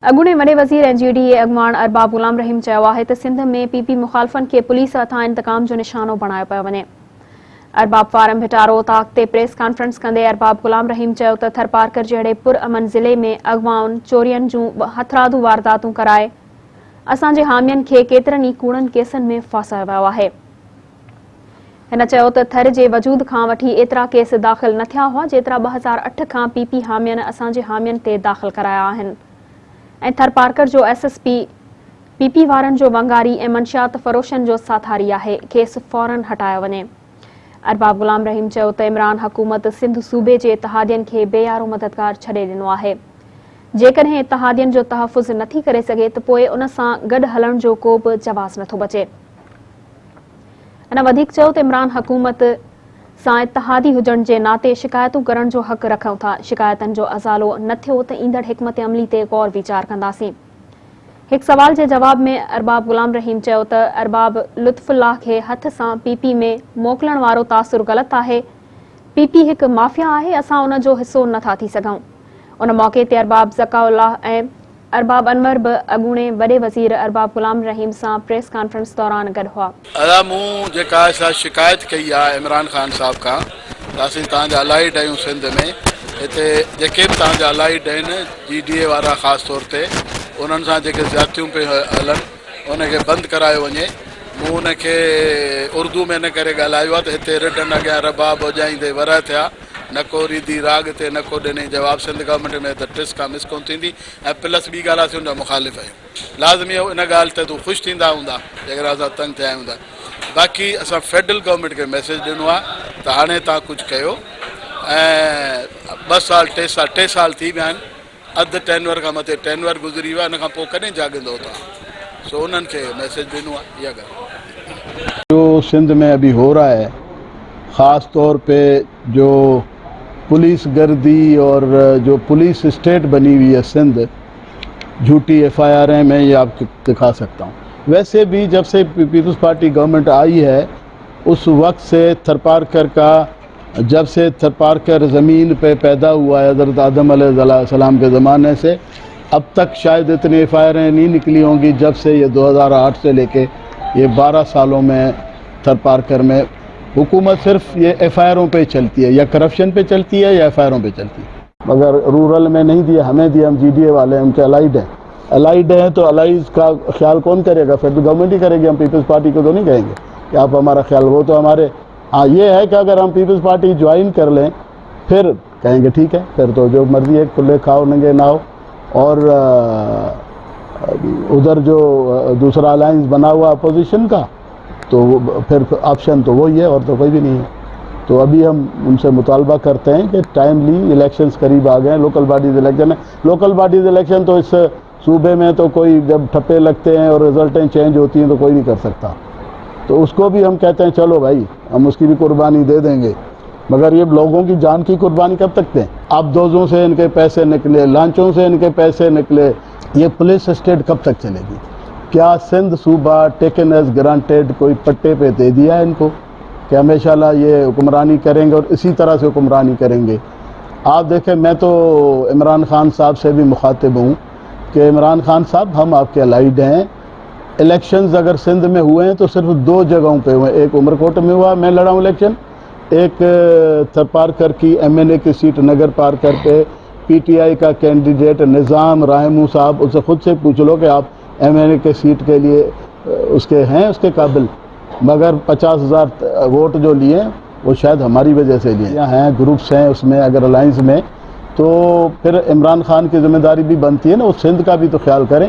अॻूणे वॾे वज़ीर ऐं GDA अॻवान अरबाब ग़ुलाम रहीम चयो आहे त सिंध में PP मुख़ालिफ़नि खे पुलिस हथां इंतकाम जो निशानो बणायो पियो वञे। अरबाब फारम भिटारो ताक़ ते प्रेस कॉन्फ्रेंस कंदे अरबाब ग़ुलाम रहीम चयो त थरपारकर जहिड़े पुरअमन ज़िले में अॻवान चोरियुनि जूं हथरादू वारदातूं कराए असांजे हामियुनि खे केतिरनि ई कूड़नि केसनि में फासायो वियो आहे। हिन चयो त थर जे वजूद खां वठी एतिरा केस दाख़िल न थिया हुआ जेतिरा 2008 खां PP हामियुनि असांजे हामियुनि ते दाख़िल कराया आहिनि ऐं थरपारकर जो SSP PP वारनि जो वंगारी ऐं मंशियात फ़रोशनि जो साथारी आहे, केस फौरन हटायो वञे। अरबाब ग़ुलाम रहीम चयो त इमरान हुकूमत सिंध सूबे जे इतिहादियुनि खे बेयारो मददगार छॾे ॾिनो आहे। जेकॾहिं इतिहादियुनि जो तहफ़ुज़ नथी करे सघे त पोइ उन सां गॾु हलण जो को बि जवाज़ नथो बचे। हिन वधीक चयो त इमरान हुकूमत सां इतिहादी हुजण जे नाते शिकायतूं करण जो हक़ रखूं था। शिकायतनि जो अज़ालो न थियो त ईंदड़ हिकमत अमली ते गौर वीचार कंदासीं। हिकु सवाल जे जवाब में अरबाब ग़ुलाम रहीम चयो त अरबाब लुत्फुल्लाह खे हथ सां PP में मोकिलण वारो तासुर ग़लति आहे। PP हिकु माफ़िया आहे, असां उन जो हिसो नथा थी सघूं। उन मौक़े ते अरबाब ज़काउल्लाह ऐं अरबाब अनवर बि अॻूणे वॾे वज़ीर अरबाब ग़ुलाम रहीम सां प्रेस कॉन्फ्रेंस दौरान गॾु हुआ। मूं जेका शिकायत कई आहे इमरान खान साहब खां, असीं तव्हांजा अलाइड आहियूं सिंध में, हिते जेके बि तव्हांजा अलाइड आहिनि GDA वारा ख़ासि तौर ते उन्हनि सां जेके ज़्यादतियूं पियूं हलनि उनखे बंदि करायो वञे। मूं उनखे उर्दू में इन करे ॻाल्हायो आहे त हिते रिटर्न अॻियां रबाब उॼाईंदे वर थिया, न को रीदी राग ते न को ॾिनई जवाब। सिंध गवर्नमेंट में त टिस खां मिस कोन थींदी ऐं प्लस ॿी ॻाल्हि आहे उनजा मुखालिफ़ आहियूं। लाज़मी इन ॻाल्हि ते तूं ख़ुशि थींदा हूंदा जेकर असां तंग थिया आहियूं त। बाक़ी असां फेडरल गवर्नमेंट खे मैसेज ॾिनो आहे त हाणे तव्हां कुझु कयो ऐं 2 साल 3 साल थी विया आहिनि, अधु टेनवर खां मथे टेनवर गुज़री वियो आहे, इन खां पोइ कॾहिं जाॻंदो तव्हां। सो उन्हनि खे मैसेज ॾिनो आहे। इहा ॻाल्हि जो सिंध में अभी हो रहा है, ख़ास तौर पे जो पुलिस गर्दी और जो पुलिस स्टेट बनी हुई है सिंध, झूठी FIR मैं ये आपको दिखा सकता हूँ। वैसे भी जब से पीपल्स पार्टी गवर्नमेंट आई है उस वक्त से थरपारकर का, जब से थरपारकर ज़मीन पे पैदा हुआ है हज़रत आदम अलैहिस्सलाम के ज़माने से अब तक शायद इतनी FIR नहीं निकली होंगी जब से ये 2008 से लेके ये 12 सालों में थरपारकर में हुकूमत सिर्फ ये FIRों पे चलती है, या करप्शन पे चलती है या FIRों पे चलती है। मगर रूरल में नहीं दिया, हमें दिया, हम GDA वाले हैं, उनके अलाइड हैं तो अलाइज का ख्याल कौन करेगा? फेडरल गवर्नमेंट ही करेगी। हम पीपल्स पार्टी को तो नहीं कहेंगे कि आप हमारा ख्याल, वो तो हमारे, हाँ ये है कि अगर हम पीपल्स पार्टी ज्वाइन कर लें फिर कहेंगे ठीक है, फिर तो जो मर्जी है, खुले खाओ नंगे नाओ। और उधर जो दूसरा अलायंस बना हुआ अपोजिशन का, तो फिर ऑप्शन तो वही है और तो कोई भी नहीं है। तो अभी हम उनसे मुतालबा करते हैं कि टाइमली इलेक्शंस करीब आ गए हैं, लोकल बॉडीज़ इलेक्शन है। लोकल बॉडीज़ इलेक्शन तो इस सूबे में तो कोई जब ठप्पे लगते हैं और रिजल्टें चेंज होती हैं तो कोई नहीं कर सकता, तो उसको भी हम कहते हैं चलो भाई हम उसकी भी कुर्बानी दे देंगे, मगर ये लोगों की जान की कुर्बानी कब तक दें? अब्दोज़ों से इनके पैसे निकले, लांचों से इनके पैसे निकले, ये पुलिस स्टेट कब तक चलेगी? क्या सिंध सूबा टेकन एज ग्रांटेड कोई पट्टे पे दे दिया है इनको कि हमेशा ये हुक्मरानी करेंगे और इसी तरह से हुक्मरानी करेंगे? आप देखें, मैं तो इमरान खान साहब से भी मुखातिब हूँ कि इमरान खान साहब हम आपके अलाइड हैं। इलेक्शंस अगर सिंध में हुए हैं तो सिर्फ 2 जगहों पे हुए, एक उमरकोट में हुआ, मैं लड़ा हूँ इलेक्शन, एक थरपारकर की MNA की सीट नगर पारकर पे PTI का कैंडिडेट निज़ाम राहमू साहब, उससे खुद से पूछ लो कि आप MNA के सीट के लिए उसके हैं, उसके काबिल, मगर 50,000 वोट जो लिए वो शायद हमारी वजह से लिए हैं। ग्रुप्स हैं उसमें अगर अलायंस में, तो फिर इमरान खान की जिम्मेदारी भी बनती है ना, वो सिंध का भी तो ख्याल करें।